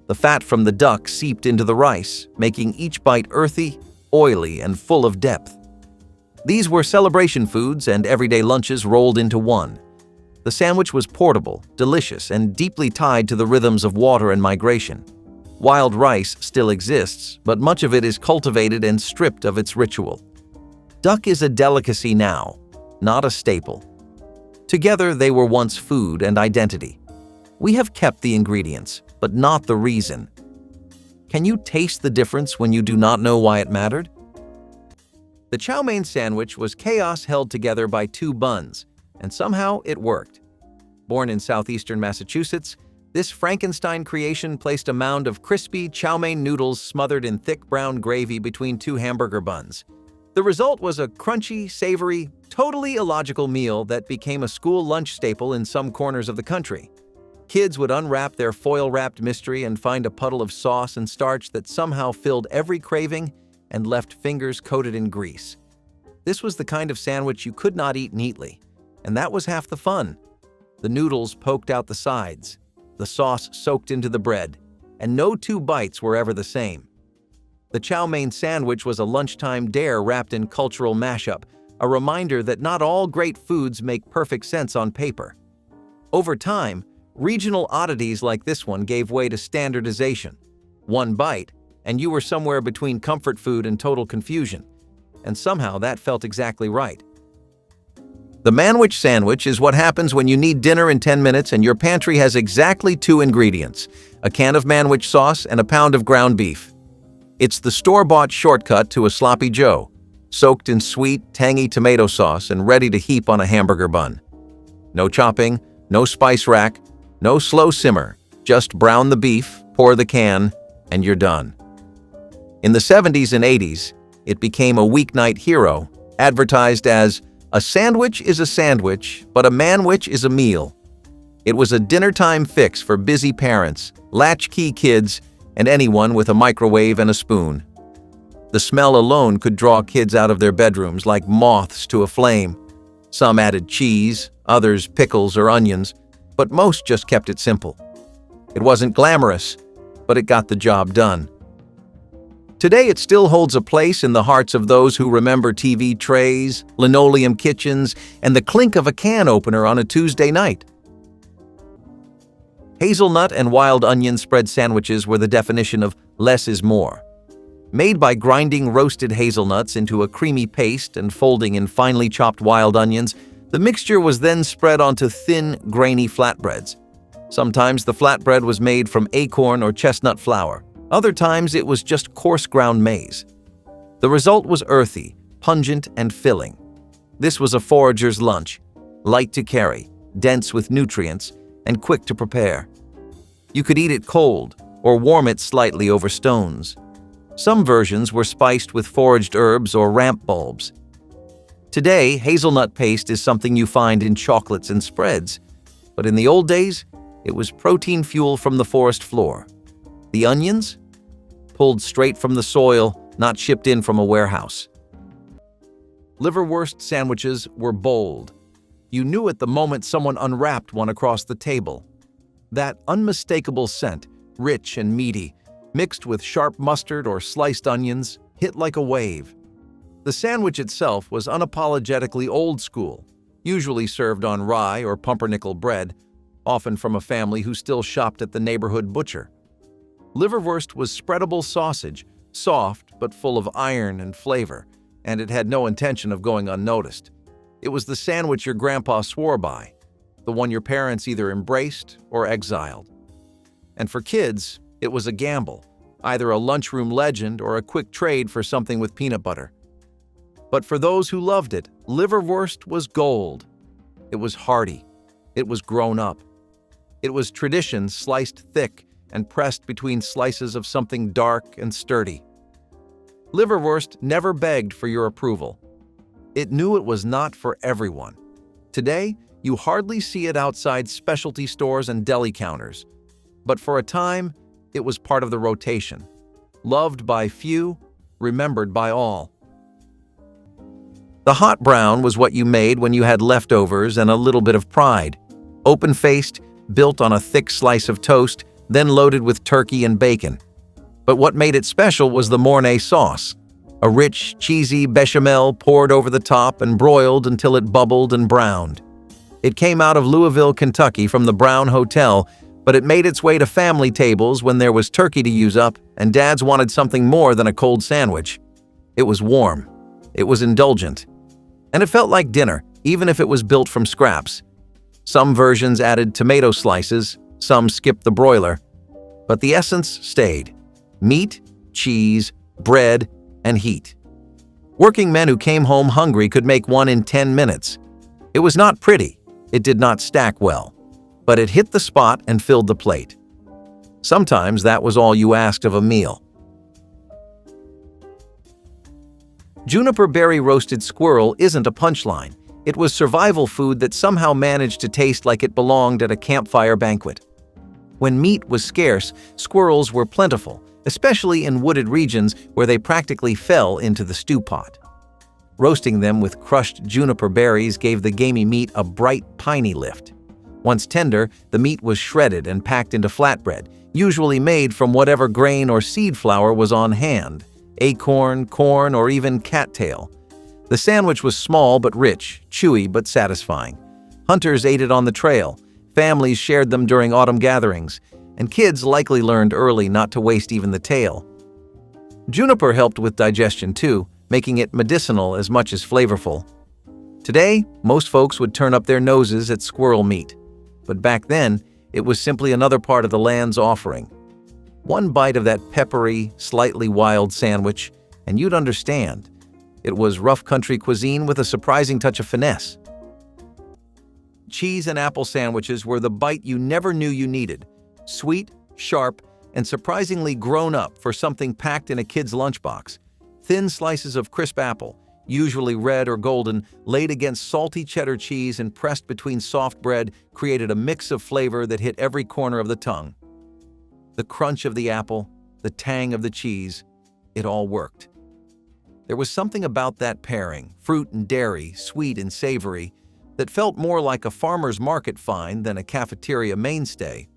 The fat from the duck seeped into the rice, making each bite earthy, oily, and full of depth. These were celebration foods and everyday lunches rolled into one. The sandwich was portable, delicious, and deeply tied to the rhythms of water and migration. Wild rice still exists, but much of it is cultivated and stripped of its ritual. Duck is a delicacy now, not a staple. Together, they were once food and identity. We have kept the ingredients, but not the reason. Can you taste the difference when you do not know why it mattered? The chow mein sandwich was chaos held together by two buns, and somehow it worked. Born in southeastern Massachusetts, this Frankenstein creation placed a mound of crispy chow mein noodles smothered in thick brown gravy between two hamburger buns. The result was a crunchy, savory, totally illogical meal that became a school lunch staple in some corners of the country. Kids would unwrap their foil-wrapped mystery and find a puddle of sauce and starch that somehow filled every craving and left fingers coated in grease. This was the kind of sandwich you could not eat neatly, and that was half the fun. The noodles poked out the sides, the sauce soaked into the bread, and no two bites were ever the same. The chow mein sandwich was a lunchtime dare wrapped in cultural mashup, a reminder that not all great foods make perfect sense on paper. Over time, regional oddities like this one gave way to standardization. One bite, and you were somewhere between comfort food and total confusion. And somehow that felt exactly right. The Manwich sandwich is what happens when you need dinner in 10 minutes and your pantry has exactly two ingredients: a can of Manwich sauce and a pound of ground beef. It's the store-bought shortcut to a sloppy Joe, soaked in sweet, tangy tomato sauce and ready to heap on a hamburger bun. No chopping, no spice rack, no slow simmer, just brown the beef, pour the can, and you're done. In the 70s and 80s, it became a weeknight hero, advertised as, "A sandwich is a sandwich, but a manwich is a meal." It was a dinner-time fix for busy parents, latchkey kids, and anyone with a microwave and a spoon. The smell alone could draw kids out of their bedrooms like moths to a flame. Some added cheese, others pickles or onions, but most just kept it simple. It wasn't glamorous, but it got the job done. Today, it still holds a place in the hearts of those who remember TV trays, linoleum kitchens, and the clink of a can opener on a Tuesday night. Hazelnut and wild onion spread sandwiches were the definition of less is more. Made by grinding roasted hazelnuts into a creamy paste and folding in finely chopped wild onions, the mixture was then spread onto thin, grainy flatbreads. Sometimes the flatbread was made from acorn or chestnut flour. Other times it was just coarse ground maize. The result was earthy, pungent, and filling. This was a forager's lunch, light to carry, dense with nutrients, and quick to prepare. You could eat it cold or warm it slightly over stones. Some versions were spiced with foraged herbs or ramp bulbs. Today, hazelnut paste is something you find in chocolates and spreads, but in the old days, it was protein fuel from the forest floor. The onions? Pulled straight from the soil, not shipped in from a warehouse. Liverwurst sandwiches were bold. You knew at the moment someone unwrapped one across the table. That unmistakable scent, rich and meaty, mixed with sharp mustard or sliced onions, hit like a wave. The sandwich itself was unapologetically old school, usually served on rye or pumpernickel bread, often from a family who still shopped at the neighborhood butcher. Liverwurst was spreadable sausage, soft but full of iron and flavor, and it had no intention of going unnoticed. It was the sandwich your grandpa swore by, the one your parents either embraced or exiled. And for kids, it was a gamble, either a lunchroom legend or a quick trade for something with peanut butter. But for those who loved it, liverwurst was gold. It was hearty. It was grown up. It was tradition sliced thick and pressed between slices of something dark and sturdy. Liverwurst never begged for your approval. It knew it was not for everyone. Today, you hardly see it outside specialty stores and deli counters. But for a time, it was part of the rotation. Loved by few, remembered by all. The hot brown was what you made when you had leftovers and a little bit of pride. Open-faced, built on a thick slice of toast, then loaded with turkey and bacon. But what made it special was the Mornay sauce, a rich, cheesy bechamel poured over the top and broiled until it bubbled and browned. It came out of Louisville, Kentucky from the Brown Hotel, but it made its way to family tables when there was turkey to use up and dads wanted something more than a cold sandwich. It was warm. It was indulgent. And it felt like dinner, even if it was built from scraps. Some versions added tomato slices, some skipped the broiler. But the essence stayed. Meat, cheese, bread, and heat. Working men who came home hungry could make one in 10 minutes. It was not pretty. It did not stack well. But it hit the spot and filled the plate. Sometimes that was all you asked of a meal. Juniper berry roasted squirrel isn't a punchline. It was survival food that somehow managed to taste like it belonged at a campfire banquet. When meat was scarce, squirrels were plentiful, especially in wooded regions where they practically fell into the stew pot. Roasting them with crushed juniper berries gave the gamey meat a bright, piney lift. Once tender, the meat was shredded and packed into flatbread, usually made from whatever grain or seed flour was on hand, acorn, corn, or even cattail. The sandwich was small but rich, chewy but satisfying. Hunters ate it on the trail, families shared them during autumn gatherings, and kids likely learned early not to waste even the tail. Juniper helped with digestion too, making it medicinal as much as flavorful. Today, most folks would turn up their noses at squirrel meat, but back then, it was simply another part of the land's offering. One bite of that peppery, slightly wild sandwich, and you'd understand. It was rough country cuisine with a surprising touch of finesse. Cheese and apple sandwiches were the bite you never knew you needed. Sweet, sharp, and surprisingly grown up for something packed in a kid's lunchbox. Thin slices of crisp apple, usually red or golden, laid against salty cheddar cheese and pressed between soft bread, created a mix of flavor that hit every corner of the tongue. The crunch of the apple, the tang of the cheese, it all worked. There was something about that pairing, fruit and dairy, sweet and savory, that felt more like a farmer's market find than a cafeteria mainstay.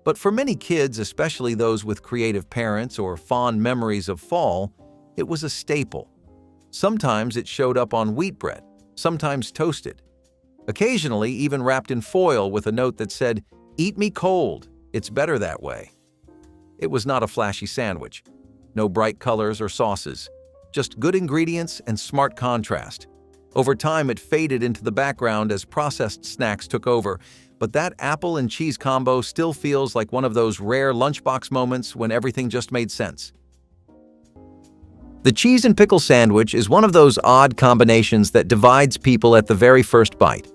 But for many kids, especially those with creative parents or fond memories of fall, it was a staple. Sometimes it showed up on wheat bread, sometimes toasted. Occasionally even wrapped in foil with a note that said, "Eat me cold, it's better that way." It was not a flashy sandwich. No bright colors or sauces. Just good ingredients and smart contrast. Over time, it faded into the background as processed snacks took over, but that apple and cheese combo still feels like one of those rare lunchbox moments when everything just made sense. The cheese and pickle sandwich is one of those odd combinations that divides people at the very first bite.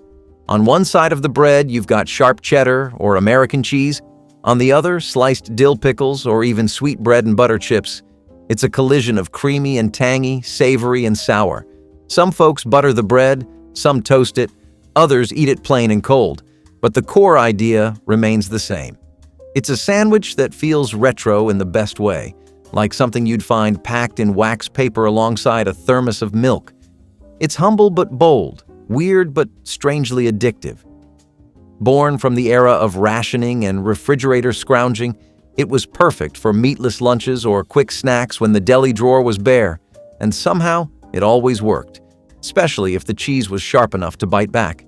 On one side of the bread, you've got sharp cheddar or American cheese. On the other, sliced dill pickles or even sweet bread and butter chips. It's a collision of creamy and tangy, savory and sour. Some folks butter the bread, some toast it, others eat it plain and cold. But the core idea remains the same. It's a sandwich that feels retro in the best way, like something you'd find packed in wax paper alongside a thermos of milk. It's humble but bold, weird but strangely addictive. Born from the era of rationing and refrigerator scrounging, it was perfect for meatless lunches or quick snacks when the deli drawer was bare, and somehow it always worked, especially if the cheese was sharp enough to bite back.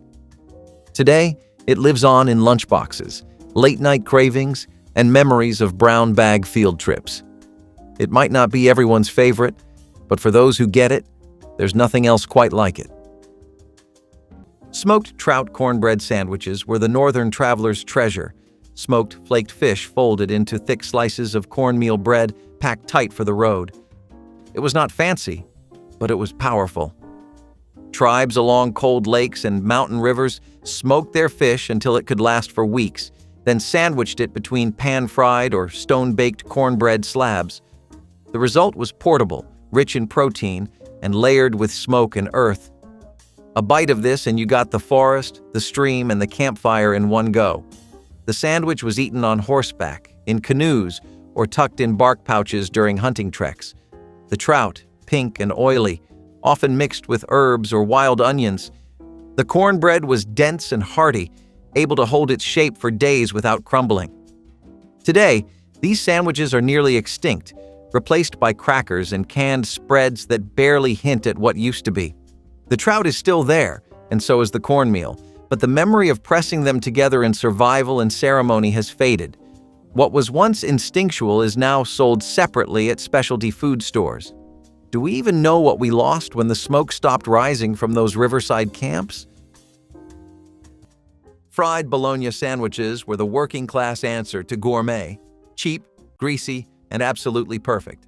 Today, it lives on in lunchboxes, late-night cravings, and memories of brown bag field trips. It might not be everyone's favorite, but for those who get it, there's nothing else quite like it. Smoked trout cornbread sandwiches were the northern traveler's treasure. Smoked flaked fish folded into thick slices of cornmeal bread packed tight for the road. It was not fancy, but it was powerful. Tribes along cold lakes and mountain rivers smoked their fish until it could last for weeks, then sandwiched it between pan-fried or stone-baked cornbread slabs. The result was portable, rich in protein, and layered with smoke and earth. A bite of this and you got the forest, the stream, and the campfire in one go. The sandwich was eaten on horseback, in canoes, or tucked in bark pouches during hunting treks. The trout, pink and oily, often mixed with herbs or wild onions. The cornbread was dense and hearty, able to hold its shape for days without crumbling. Today, these sandwiches are nearly extinct, replaced by crackers and canned spreads that barely hint at what used to be. The trout is still there, and so is the cornmeal, but the memory of pressing them together in survival and ceremony has faded. What was once instinctual is now sold separately at specialty food stores. Do we even know what we lost when the smoke stopped rising from those riverside camps? Fried bologna sandwiches were the working-class answer to gourmet, cheap, greasy, and absolutely perfect.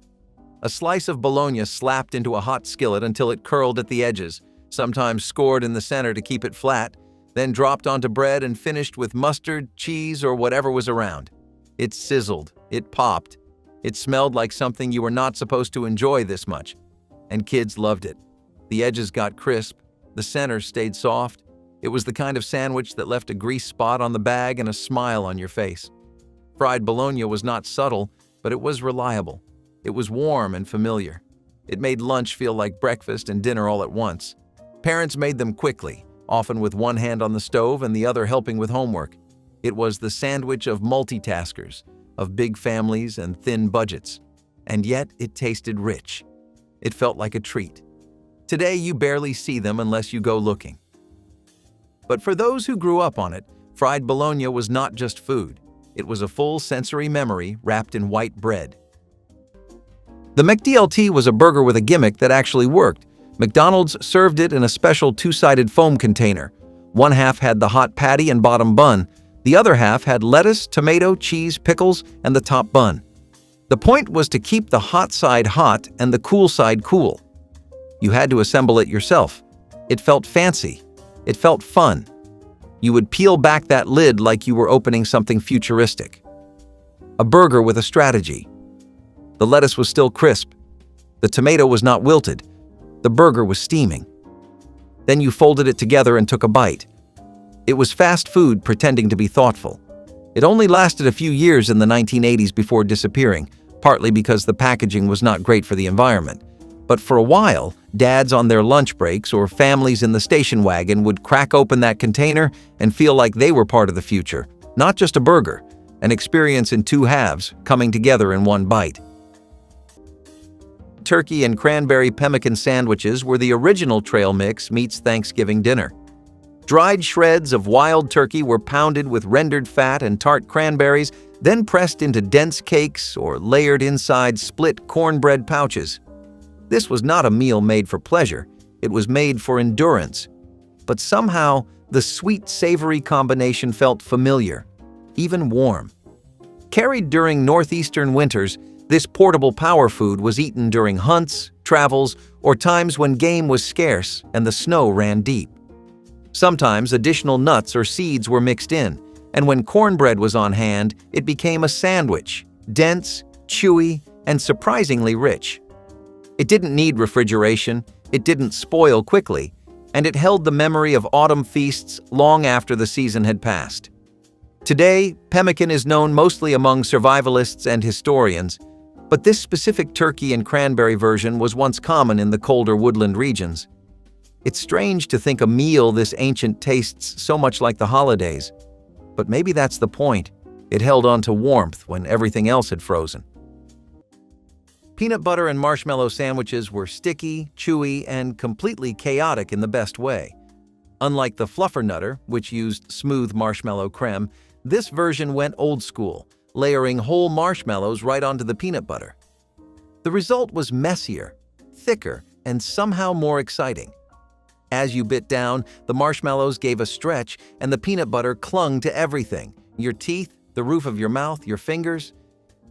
A slice of bologna slapped into a hot skillet until it curled at the edges, sometimes scored in the center to keep it flat, then dropped onto bread and finished with mustard, cheese, or whatever was around. It sizzled, it popped. It smelled like something you were not supposed to enjoy this much. And kids loved it. The edges got crisp, the center stayed soft. It was the kind of sandwich that left a grease spot on the bag and a smile on your face. Fried bologna was not subtle, but it was reliable. It was warm and familiar. It made lunch feel like breakfast and dinner all at once. Parents made them quickly, often with one hand on the stove and the other helping with homework. It was the sandwich of multitaskers, of big families and thin budgets. And yet it tasted rich. It felt like a treat. Today you barely see them unless you go looking. But for those who grew up on it, fried bologna was not just food. It was a full sensory memory wrapped in white bread. The McDLT was a burger with a gimmick that actually worked. McDonald's served it in a special two-sided foam container. One half had the hot patty and bottom bun. The other half had lettuce, tomato, cheese, pickles, and the top bun. The point was to keep the hot side hot and the cool side cool. You had to assemble it yourself. It felt fancy. It felt fun. You would peel back that lid like you were opening something futuristic. A burger with a strategy. The lettuce was still crisp. The tomato was not wilted. The burger was steaming. Then you folded it together and took a bite. It was fast food pretending to be thoughtful. It only lasted a few years in the 1980s before disappearing, partly because the packaging was not great for the environment. But for a while, dads on their lunch breaks or families in the station wagon would crack open that container and feel like they were part of the future, not just a burger, an experience in two halves coming together in one bite. Turkey and cranberry pemmican sandwiches were the original trail mix meets Thanksgiving dinner. Dried shreds of wild turkey were pounded with rendered fat and tart cranberries, then pressed into dense cakes or layered inside split cornbread pouches. This was not a meal made for pleasure, it was made for endurance. But somehow, the sweet-savory combination felt familiar, even warm. Carried during northeastern winters, this portable power food was eaten during hunts, travels, or times when game was scarce and the snow ran deep. Sometimes additional nuts or seeds were mixed in, and when cornbread was on hand, it became a sandwich, dense, chewy, and surprisingly rich. It didn't need refrigeration, it didn't spoil quickly, and it held the memory of autumn feasts long after the season had passed. Today, pemmican is known mostly among survivalists and historians, but this specific turkey and cranberry version was once common in the colder woodland regions. It's strange to think a meal this ancient tastes so much like the holidays, but maybe that's the point. It held on to warmth when everything else had frozen. Peanut butter and marshmallow sandwiches were sticky, chewy, and completely chaotic in the best way. Unlike the fluffernutter, which used smooth marshmallow creme, this version went old school, layering whole marshmallows right onto the peanut butter. The result was messier, thicker, and somehow more exciting. As you bit down, the marshmallows gave a stretch, and the peanut butter clung to everything: your teeth, the roof of your mouth, your fingers.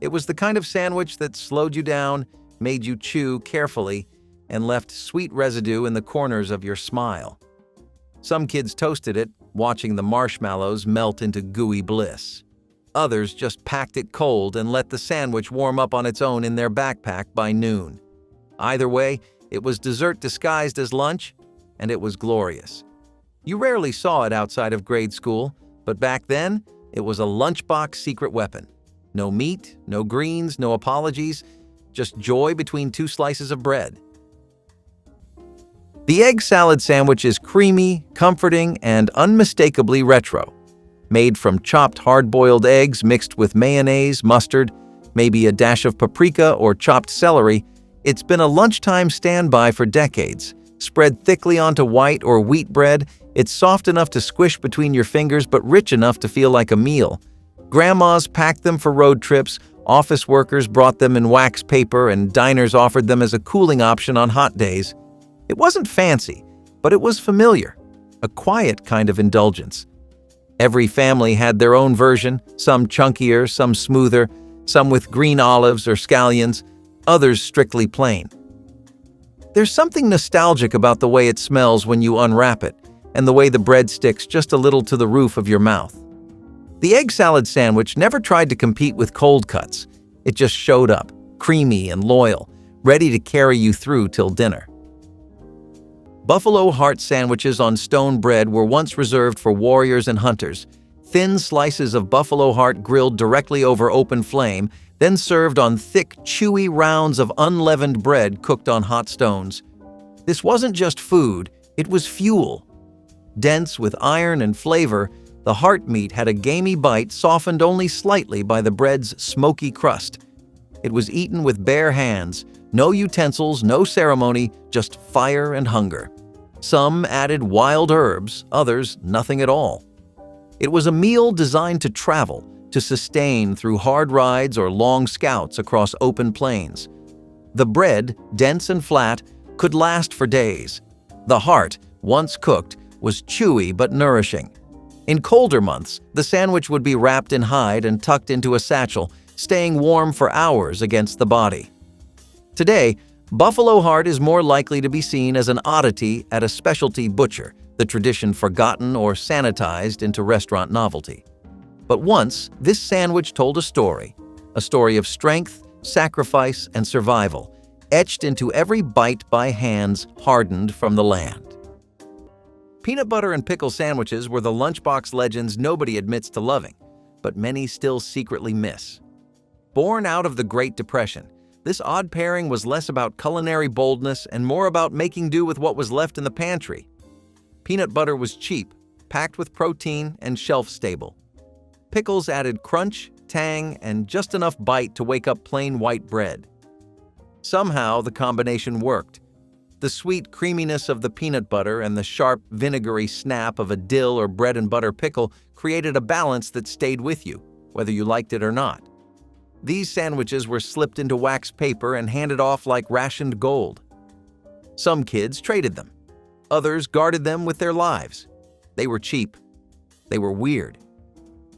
It was the kind of sandwich that slowed you down, made you chew carefully, and left sweet residue in the corners of your smile. Some kids toasted it, watching the marshmallows melt into gooey bliss. Others just packed it cold and let the sandwich warm up on its own in their backpack by noon. Either way, it was dessert disguised as lunch, and it was glorious. You rarely saw it outside of grade school, but back then, it was a lunchbox secret weapon. No meat, no greens, no apologies, just joy between two slices of bread. The egg salad sandwich is creamy, comforting, and unmistakably retro. Made from chopped hard-boiled eggs mixed with mayonnaise, mustard, maybe a dash of paprika or chopped celery, it's been a lunchtime standby for decades. Spread thickly onto white or wheat bread, it's soft enough to squish between your fingers but rich enough to feel like a meal. Grandmas packed them for road trips, office workers brought them in wax paper, and diners offered them as a cooling option on hot days. It wasn't fancy, but it was familiar, a quiet kind of indulgence. Every family had their own version, some chunkier, some smoother, some with green olives or scallions, others strictly plain. There's something nostalgic about the way it smells when you unwrap it, and the way the bread sticks just a little to the roof of your mouth. The egg salad sandwich never tried to compete with cold cuts. It just showed up, creamy and loyal, ready to carry you through till dinner. Buffalo heart sandwiches on stone bread were once reserved for warriors and hunters. Thin slices of buffalo heart grilled directly over open flame, then served on thick, chewy rounds of unleavened bread cooked on hot stones. This wasn't just food, it was fuel. Dense with iron and flavor, the heart meat had a gamey bite softened only slightly by the bread's smoky crust. It was eaten with bare hands, no utensils, no ceremony, just fire and hunger. Some added wild herbs, others nothing at all. It was a meal designed to travel, to sustain through hard rides or long scouts across open plains. The bread, dense and flat, could last for days. The heart, once cooked, was chewy but nourishing. In colder months, the sandwich would be wrapped in hide and tucked into a satchel, staying warm for hours against the body. Today, buffalo heart is more likely to be seen as an oddity at a specialty butcher, the tradition forgotten or sanitized into restaurant novelty. But once, this sandwich told a story of strength, sacrifice, and survival, etched into every bite by hands hardened from the land. Peanut butter and pickle sandwiches were the lunchbox legends nobody admits to loving, but many still secretly miss. Born out of the Great Depression, this odd pairing was less about culinary boldness and more about making do with what was left in the pantry. Peanut butter was cheap, packed with protein, and shelf-stable. Pickles added crunch, tang, and just enough bite to wake up plain white bread. Somehow, the combination worked. The sweet creaminess of the peanut butter and the sharp, vinegary snap of a dill or bread and butter pickle created a balance that stayed with you, whether you liked it or not. These sandwiches were slipped into wax paper and handed off like rationed gold. Some kids traded them. Others guarded them with their lives. They were cheap. They were weird.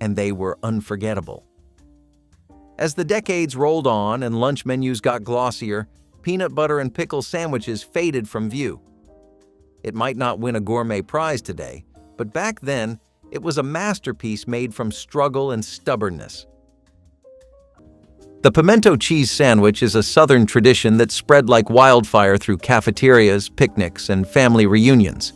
And they were unforgettable. As the decades rolled on and lunch menus got glossier, peanut butter and pickle sandwiches faded from view. It might not win a gourmet prize today, but back then, it was a masterpiece made from struggle and stubbornness. The pimento cheese sandwich is a Southern tradition that spread like wildfire through cafeterias, picnics, and family reunions.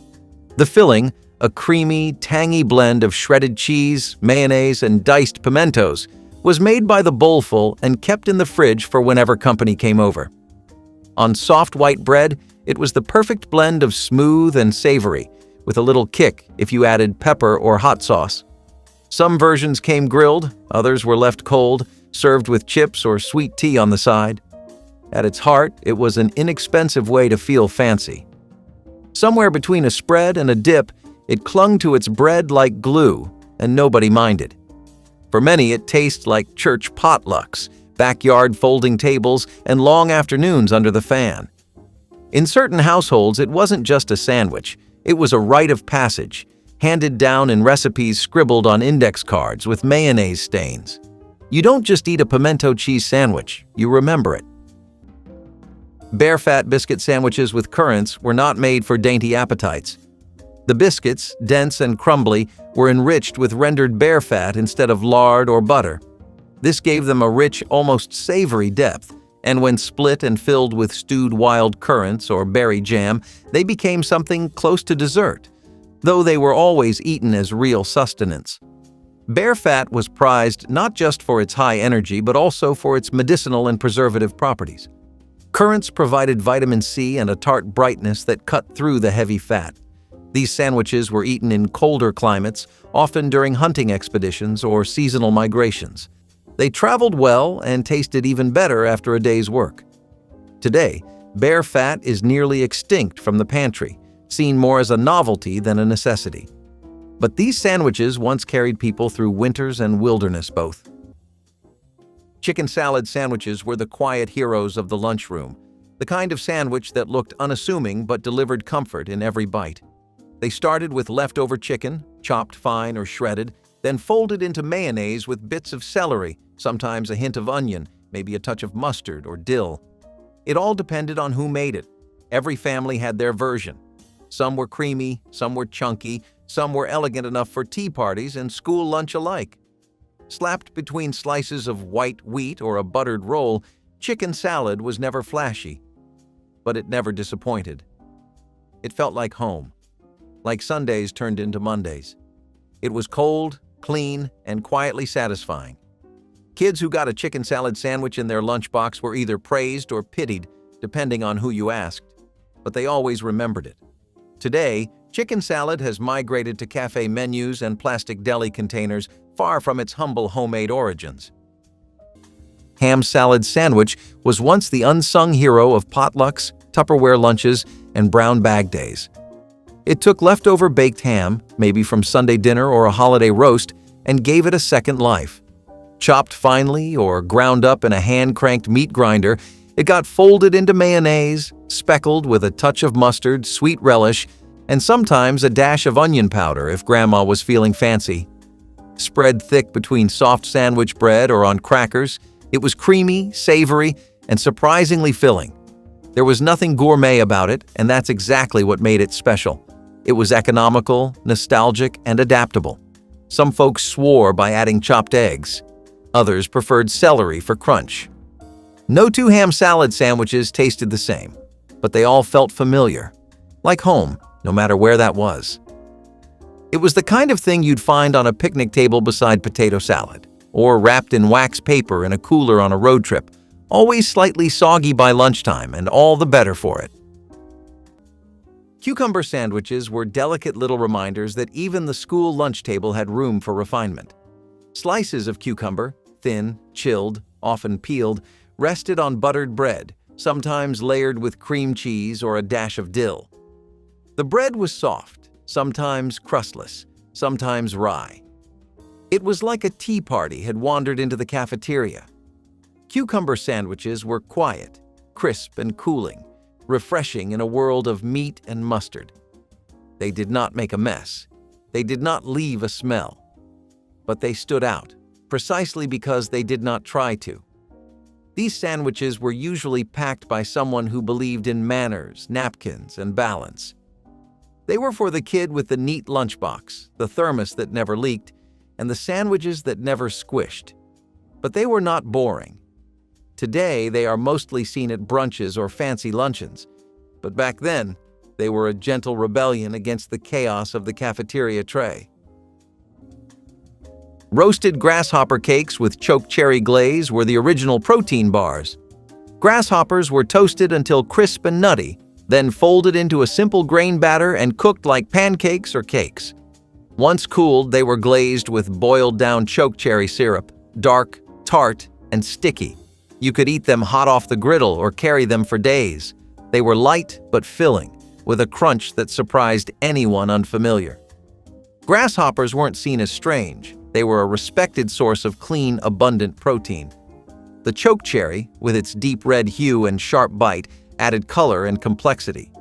The filling, a creamy, tangy blend of shredded cheese, mayonnaise, and diced pimentos, was made by the bowlful and kept in the fridge for whenever company came over. On soft white bread, it was the perfect blend of smooth and savory, with a little kick if you added pepper or hot sauce. Some versions came grilled, others were left cold, served with chips or sweet tea on the side. At its heart, it was an inexpensive way to feel fancy. Somewhere between a spread and a dip, It clung to its bread like glue, and nobody minded. For many, it tastes like church potlucks, backyard folding tables, and long afternoons under the fan. In certain households, it wasn't just a sandwich. It was a rite of passage, handed down in recipes scribbled on index cards with mayonnaise stains. You don't just eat a pimento cheese sandwich, you remember it. Bare-fat biscuit sandwiches with currants were not made for dainty appetites. The biscuits, dense and crumbly, were enriched with rendered bear fat instead of lard or butter. This gave them a rich, almost savory depth, and when split and filled with stewed wild currants or berry jam, they became something close to dessert, though they were always eaten as real sustenance. Bear fat was prized not just for its high energy, but also for its medicinal and preservative properties. Currants provided vitamin C and a tart brightness that cut through the heavy fat. These sandwiches were eaten in colder climates, often during hunting expeditions or seasonal migrations. They traveled well and tasted even better after a day's work. Today, bear fat is nearly extinct from the pantry, seen more as a novelty than a necessity. But these sandwiches once carried people through winters and wilderness both. Chicken salad sandwiches were the quiet heroes of the lunchroom, the kind of sandwich that looked unassuming but delivered comfort in every bite. They started with leftover chicken, chopped fine or shredded, then folded into mayonnaise with bits of celery, sometimes a hint of onion, maybe a touch of mustard or dill. It all depended on who made it. Every family had their version. Some were creamy, some were chunky, some were elegant enough for tea parties and school lunch alike. Slapped between slices of white wheat or a buttered roll, chicken salad was never flashy, but it never disappointed. It felt like home, like Sundays turned into Mondays. It was cold, clean, and quietly satisfying. Kids who got a chicken salad sandwich in their lunchbox were either praised or pitied, depending on who you asked, but they always remembered it. Today, chicken salad has migrated to cafe menus and plastic deli containers, far from its humble homemade origins. Ham salad sandwich was once the unsung hero of potlucks, Tupperware lunches, and brown bag days. It took leftover baked ham, maybe from Sunday dinner or a holiday roast, and gave it a second life. Chopped finely or ground up in a hand-cranked meat grinder, it got folded into mayonnaise, speckled with a touch of mustard, sweet relish, and sometimes a dash of onion powder if Grandma was feeling fancy. Spread thick between soft sandwich bread or on crackers, it was creamy, savory, and surprisingly filling. There was nothing gourmet about it, and that's exactly what made it special. It was economical, nostalgic, and adaptable. Some folks swore by adding chopped eggs. Others preferred celery for crunch. No two ham salad sandwiches tasted the same, but they all felt familiar, like home, no matter where that was. It was the kind of thing you'd find on a picnic table beside potato salad, or wrapped in wax paper in a cooler on a road trip, always slightly soggy by lunchtime and all the better for it. Cucumber sandwiches were delicate little reminders that even the school lunch table had room for refinement. Slices of cucumber, thin, chilled, often peeled, rested on buttered bread, sometimes layered with cream cheese or a dash of dill. The bread was soft, sometimes crustless, sometimes rye. It was like a tea party had wandered into the cafeteria. Cucumber sandwiches were quiet, crisp and cooling, refreshing in a world of meat and mustard. They did not make a mess. They did not leave a smell. But they stood out, precisely because they did not try to. These sandwiches were usually packed by someone who believed in manners, napkins, and balance. They were for the kid with the neat lunchbox, the thermos that never leaked, and the sandwiches that never squished. But they were not boring. Today, they are mostly seen at brunches or fancy luncheons, but back then, they were a gentle rebellion against the chaos of the cafeteria tray. Roasted grasshopper cakes with choke cherry glaze were the original protein bars. Grasshoppers were toasted until crisp and nutty, then folded into a simple grain batter and cooked like pancakes or cakes. Once cooled, they were glazed with boiled-down choke cherry syrup, dark, tart, and sticky. You could eat them hot off the griddle or carry them for days. They were light but filling, with a crunch that surprised anyone unfamiliar. Grasshoppers weren't seen as strange. They were a respected source of clean, abundant protein. The chokecherry, with its deep red hue and sharp bite, added color and complexity.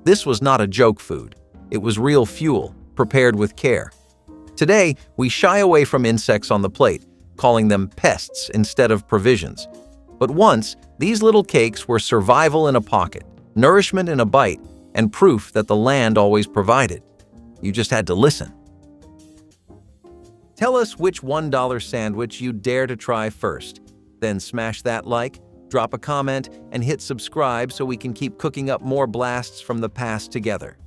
This was not a joke food. It was real fuel, prepared with care. Today, we shy away from insects on the plate, calling them pests instead of provisions. But once, these little cakes were survival in a pocket, nourishment in a bite, and proof that the land always provided. You just had to listen. Tell us which $1 sandwich you dare to try first. Then smash that like, drop a comment, and hit subscribe so we can keep cooking up more blasts from the past together.